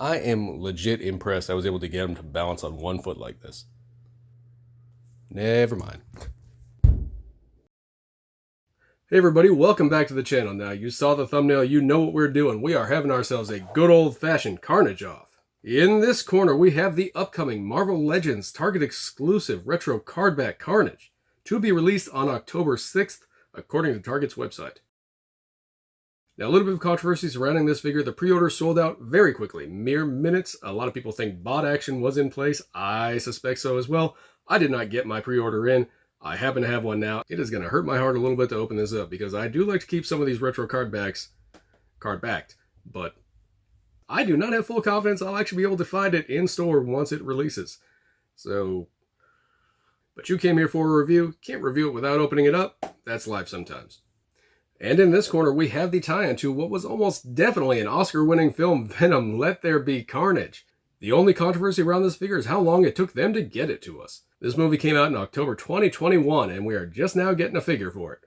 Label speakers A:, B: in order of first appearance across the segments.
A: I am legit impressed I was able to get him to balance on one foot like this. Never mind. Hey everybody, welcome back to the channel. Now, you saw the thumbnail, you know what we're doing. We are having ourselves a good old-fashioned Carnage off. In this corner, we have the upcoming Marvel Legends Target Exclusive Retro Cardback Carnage, to be released on October 6th, according to Target's website. Now, a little bit of controversy surrounding this figure. The pre-order sold out very quickly, mere minutes. A lot of people think bot action was in place. I suspect so as well. I did not get my pre-order in. I happen to have one now. It is going to hurt my heart a little bit to open this up because I do like to keep some of these retro cardbacked, but I do not have full confidence I'll actually be able to find it in store once it releases. So, but you came here for a review. Can't review it without opening it up. That's life sometimes. And in this corner, we have the tie-in to what was almost definitely an Oscar-winning film, Venom, Let There Be Carnage. The only controversy around this figure is how long it took them to get it to us. This movie came out in October 2021, and we are just now getting a figure for it.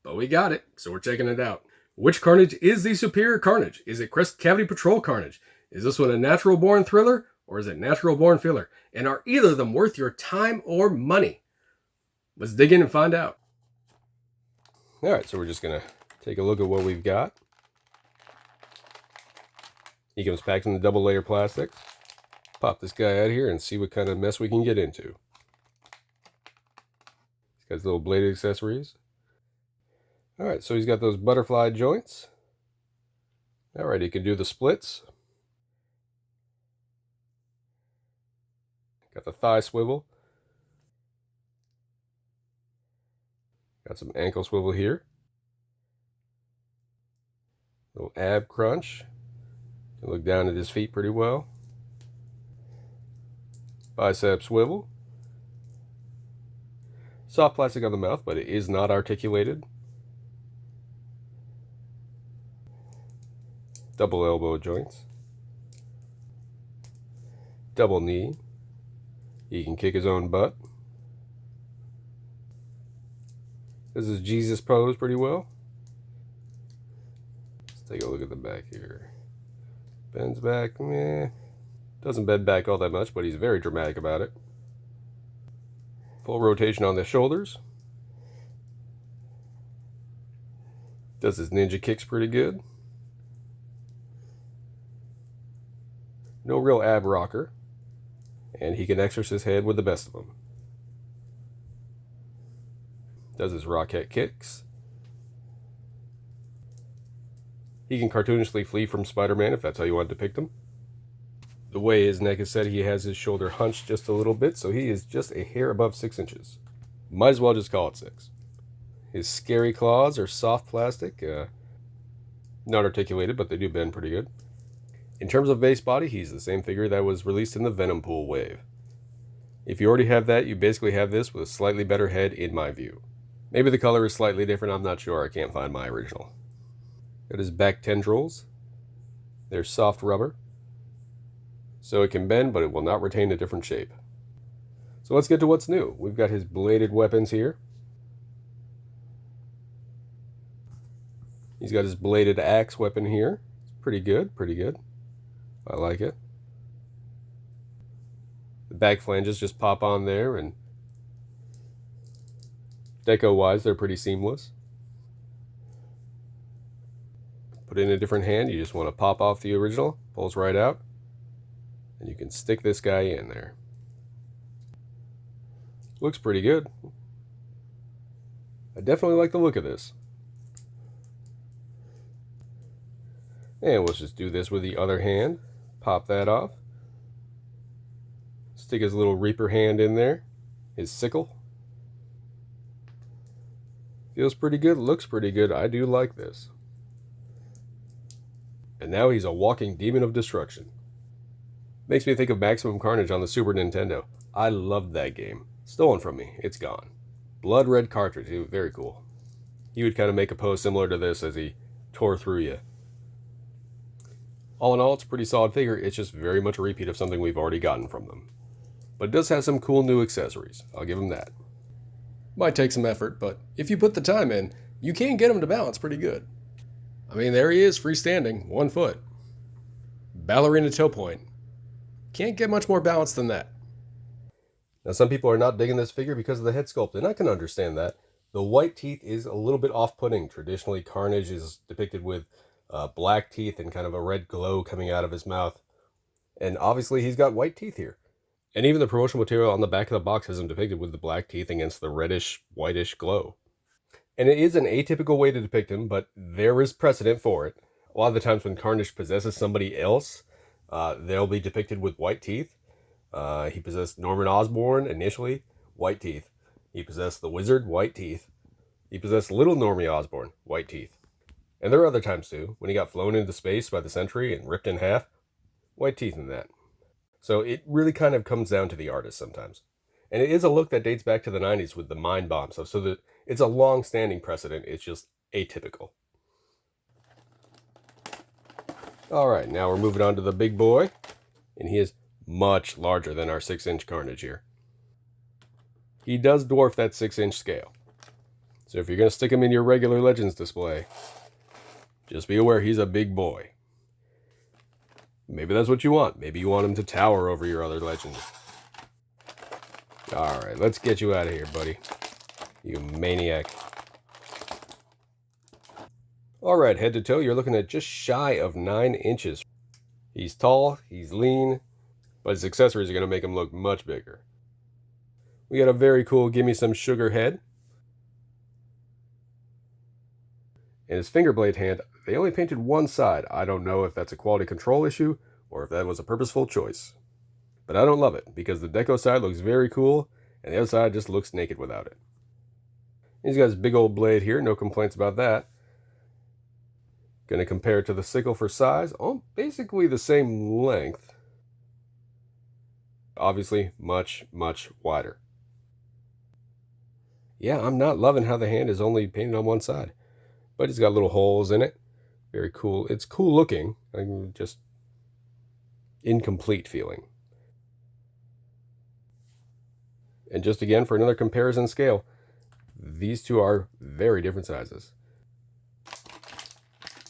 A: But we got it, so we're checking it out. Which Carnage is the superior Carnage? Is it Crest Cavity Patrol Carnage? Is this one a natural-born thriller, or is it natural-born filler? And are either of them worth your time or money? Let's dig in and find out. Alright, so we're just going to take a look at what we've got. He comes packed in the double layer plastic. Pop this guy out here and see what kind of mess we can get into. He's got his little bladed accessories. Alright, so he's got those butterfly joints. Alright, he can do the splits. Got the thigh swivel. Got some ankle swivel here. Little ab crunch. You look down at his feet pretty well. Bicep swivel. Soft plastic on the mouth, but it is not articulated. Double elbow joints. Double knee. He can kick his own butt. This is Jesus pose pretty well. Let's take a look at the back here. Bends back, meh. Doesn't bend back all that much, but he's very dramatic about it. Full rotation on the shoulders. Does his ninja kicks pretty good. No real ab rocker. And he can exercise his head with the best of them. Does his rocket kicks. He can cartoonishly flee from Spider-Man if that's how you want to depict him. The way his neck is set, he has his shoulder hunched just a little bit, so he is just a hair above 6 inches. Might as well just call it 6. His scary claws are soft plastic, not articulated, but they do bend pretty good. In terms of base body, he's the same figure that was released in the Venom Pool wave. If you already have that, you basically have this with a slightly better head in my view. Maybe the color is slightly different, I'm not sure, I can't find my original. Got his back tendrils. They're soft rubber. So it can bend, but it will not retain a different shape. So let's get to what's new. We've got his bladed weapons here. He's got his bladed axe weapon here. It's pretty good, pretty good. I like it. The back flanges just pop on there, and deco-wise, they're pretty seamless. Put in a different hand, you just want to pop off the original, pulls right out, and you can stick this guy in there. Looks pretty good. I definitely like the look of this. And let's just do this with the other hand. Pop that off. Stick his little Reaper hand in there. His sickle. Feels pretty good, looks pretty good. I do like this. And now he's a walking demon of destruction. Makes me think of Maximum Carnage on the Super Nintendo. I loved that game. Stolen from me. It's gone. Blood red cartridge. Very cool. He would kind of make a pose similar to this as he tore through you. All in all, it's a pretty solid figure. It's just very much a repeat of something we've already gotten from them. But it does have some cool new accessories. I'll give him that. Might take some effort, but if you put the time in, you can get him to balance pretty good. I mean, there he is, freestanding, 1 foot. ballerina toe point. Can't get much more balanced than that. Now, some people are not digging this figure because of the head sculpt, and I can understand that. The white teeth is a little bit off-putting. Traditionally, Carnage is depicted with black teeth and kind of a red glow coming out of his mouth. And obviously, he's got white teeth here. And even the promotional material on the back of the box has him depicted with the black teeth against the reddish, whitish glow. And it is an atypical way to depict him, but there is precedent for it. A lot of the times when Carnage possesses somebody else, they'll be depicted with white teeth. He possessed Norman Osborn initially, white teeth. He possessed the Wizard, white teeth. He possessed little Normie Osborn, white teeth. And there are other times too, when he got flown into space by the Sentry and ripped in half, white teeth in that. So it really kind of comes down to the artist sometimes. And it is a look that dates back to the 90s with the Mind Bomb stuff, so that it's a long-standing precedent. It's just atypical. Alright, now we're moving on to the big boy. And he is much larger than our 6-inch Carnage here. He does dwarf that 6-inch scale. So if you're going to stick him in your regular Legends display, just be aware he's a big boy. Maybe that's what you want. Maybe you want him to tower over your other Legends. Alright, let's get you out of here, buddy. You maniac. Alright, head to toe, you're looking at just shy of 9 inches. He's tall, he's lean, but his accessories are going to make him look much bigger. We got a very cool Gimme Some Sugar head. And his finger blade hand, they only painted one side. I don't know if that's a quality control issue or if that was a purposeful choice. But I don't love it because the deco side looks very cool and the other side just looks naked without it. He's got his big old blade here, no complaints about that. Going to compare it to the sickle for size. Oh, basically the same length. Obviously much, much wider. Yeah, I'm not loving how the hand is only painted on one side. But it's got little holes in it. Very cool. It's cool looking. Just incomplete feeling. And just again, for another comparison scale, these two are very different sizes.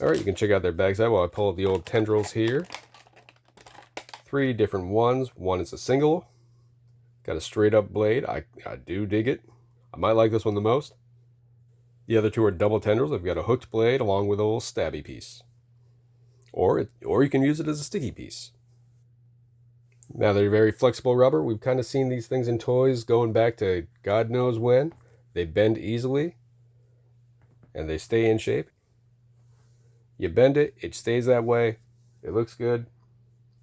A: Alright, you can check out their backside while I pull up the old tendrils here. 3 different ones. One is a single. Got a straight up blade. I do dig it. I might like this one the most. The other 2 are double tendrils. They've got a hooked blade along with a little stabby piece. Or you can use it as a sticky piece. Now they're very flexible rubber. We've kind of seen these things in toys going back to God knows when. They bend easily. And they stay in shape. You bend it, it stays that way. It looks good.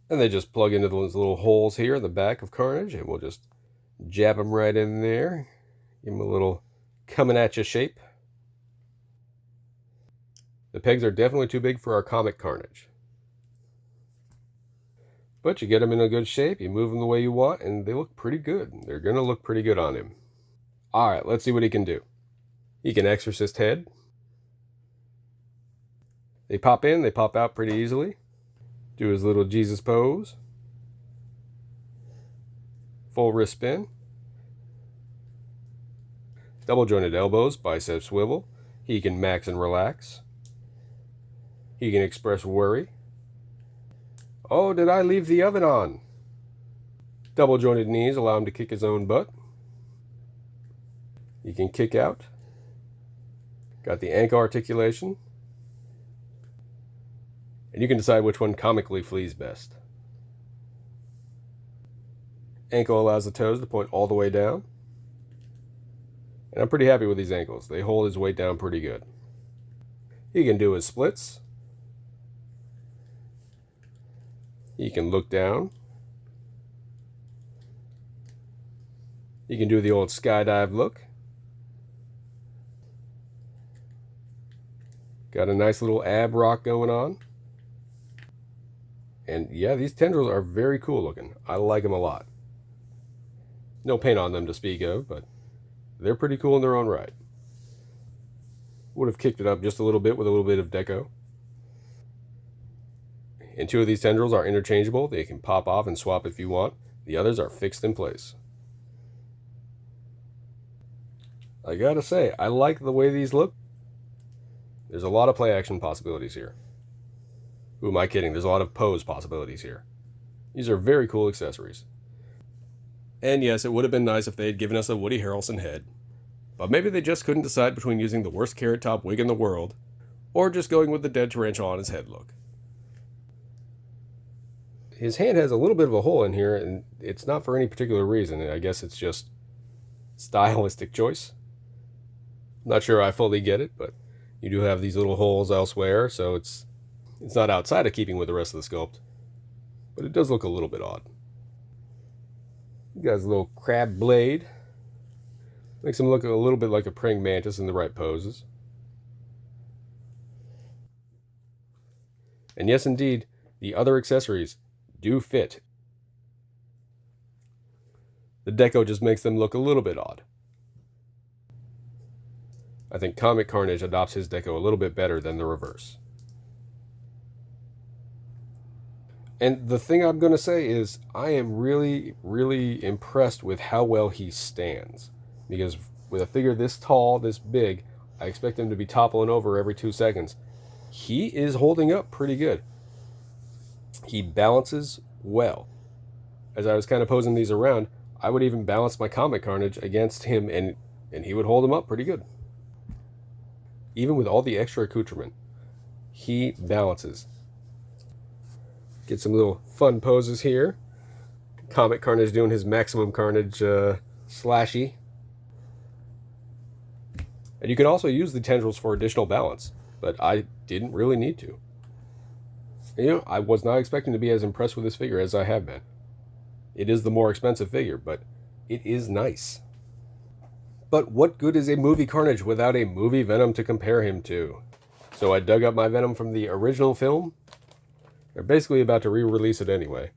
A: And they just plug into those little holes here in the back of Carnage. And we'll just jab them right in there. Give them a little coming at you shape. The pegs are definitely too big for our comic Carnage. But you get them in a good shape, you move them the way you want, and they look pretty good. They're going to look pretty good on him. Alright, let's see what he can do. He can exorcist head. They pop in, they pop out pretty easily. Do his little Jesus pose. Full wrist spin. Double jointed elbows, bicep swivel. He can max and relax. He can express worry. Oh, did I leave the oven on? Double jointed knees allow him to kick his own butt. He can kick out. Got the ankle articulation. And you can decide which one comically flees best. Ankle allows the toes to point all the way down. And I'm pretty happy with these ankles. They hold his weight down pretty good. He can do his splits. He can look down. He can do the old skydive look. Got a nice little ab rock going on. And yeah, these tendrils are very cool looking. I like them a lot. No paint on them to speak of, but they're pretty cool in their own right. Would have kicked it up just a little bit with a little bit of deco. And 2 of these tendrils are interchangeable. They can pop off and swap if you want. The others are fixed in place. I gotta say, I like the way these look. There's a lot of play action possibilities here. Who am I kidding? There's a lot of pose possibilities here. These are very cool accessories. And yes, it would have been nice if they had given us a Woody Harrelson head. But maybe they just couldn't decide between using the worst Carrot Top wig in the world, or just going with the dead tarantula on his head look. His hand has a little bit of a hole in here, and it's not for any particular reason. I guess it's just stylistic choice. Not sure I fully get it, but you do have these little holes elsewhere, so it's not outside of keeping with the rest of the sculpt. But it does look a little bit odd. He got his little crab blade. Makes him look a little bit like a praying mantis in the right poses. And yes, indeed, the other accessories do fit. The deco just makes them look a little bit odd. I think Comic Carnage adopts his deco a little bit better than the reverse. And the thing I'm going to say is I am really, really impressed with how well he stands. Because with a figure this tall, this big, I expect him to be toppling over every 2 seconds. He is holding up pretty good. He balances well. As I was kind of posing these around, I would even balance my Comic Carnage against him, and he would hold him up pretty good. Even with all the extra accoutrement, he balances. Get some little fun poses here. Comic Carnage doing his maximum carnage slashy. And you can also use the tendrils for additional balance, but I didn't really need to. And, I was not expecting to be as impressed with this figure as I have been. It is the more expensive figure, but it is nice. But what good is a Movie Carnage without a movie Venom to compare him to? So I dug up my Venom from the original film. They're basically about to re-release it anyway.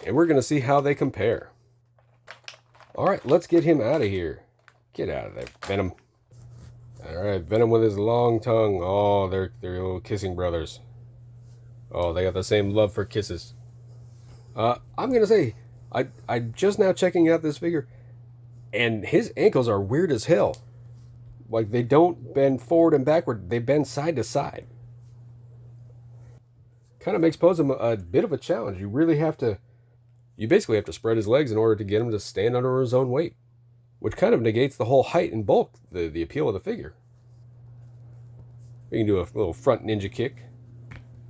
A: And we're going to see how they compare. Alright, let's get him out of here. Get out of there, Venom. Alright, Venom with his long tongue. Oh, they're little kissing brothers. Oh, they got the same love for kisses. I'm going to say, I'm just now checking out this figure, and his ankles are weird as hell. Like, they don't bend forward and backward. They bend side to side. Kind of makes posing a bit of a challenge. You basically have to spread his legs in order to get him to stand under his own weight, which kind of negates the whole height and bulk, the appeal of the figure. You can do a little front ninja kick.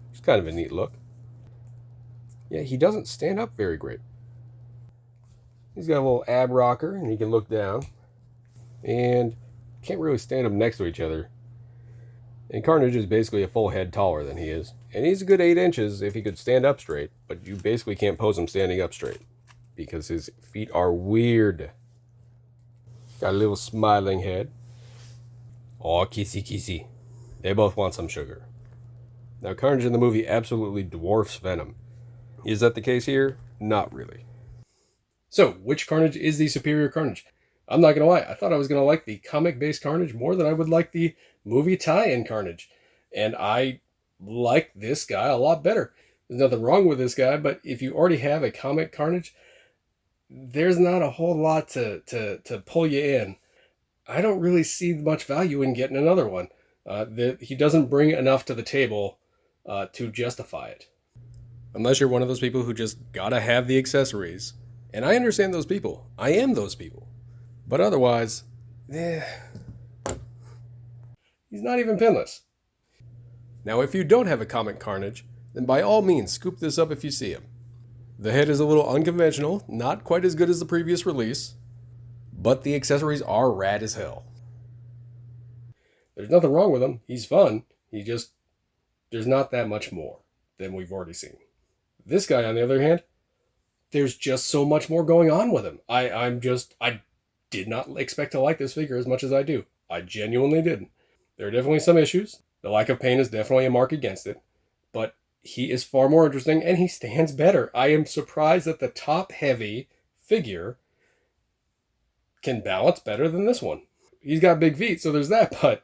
A: It's kind of a neat look. Yeah, he doesn't stand up very great. He's got a little ab rocker, and he can look down. And can't really stand them next to each other. And Carnage is basically a full head taller than he is. And he's a good 8 inches if he could stand up straight. But you basically can't pose him standing up straight, because his feet are weird. Got a little smiling head. Aw, kissy kissy. They both want some sugar. Now, Carnage in the movie absolutely dwarfs Venom. Is that the case here? Not really. So, which Carnage is the superior Carnage? I'm not going to lie, I thought I was going to like the comic-based Carnage more than I would like the movie tie-in Carnage. And I like this guy a lot better. There's nothing wrong with this guy, but if you already have a comic Carnage, there's not a whole lot to pull you in. I don't really see much value in getting another one. He doesn't bring enough to the table to justify it. Unless you're one of those people who just gotta have the accessories. And I understand those people. I am those people. But otherwise, he's not even pinless. Now, if you don't have a comic Carnage, then by all means, scoop this up if you see him. The head is a little unconventional, not quite as good as the previous release, but the accessories are rad as hell. There's nothing wrong with him. He's fun. There's not that much more than we've already seen. This guy, on the other hand, there's just so much more going on with him. I did not expect to like this figure as much as I do. I genuinely didn't. There are definitely some issues. The lack of paint is definitely a mark against it. But he is far more interesting, and he stands better. I am surprised that the top-heavy figure can balance better than this one. He's got big feet, so there's that, but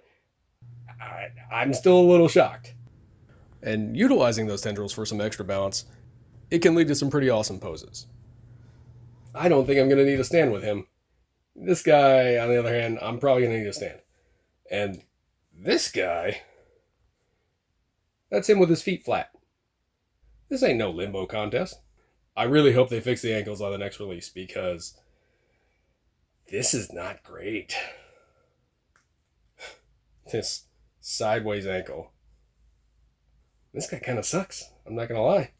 A: I'm still a little shocked. And utilizing those tendrils for some extra balance, it can lead to some pretty awesome poses. I don't think I'm going to need a stand with him. This guy, on the other hand, I'm probably going to need a stand. And this guy, that's him with his feet flat. This ain't no limbo contest. I really hope they fix the ankles on the next release because this is not great. This sideways ankle. This guy kind of sucks. I'm not going to lie.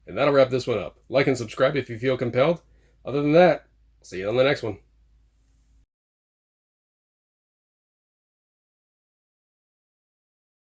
A: And that'll wrap this one up. Like and subscribe if you feel compelled. Other than that, see you on the next one.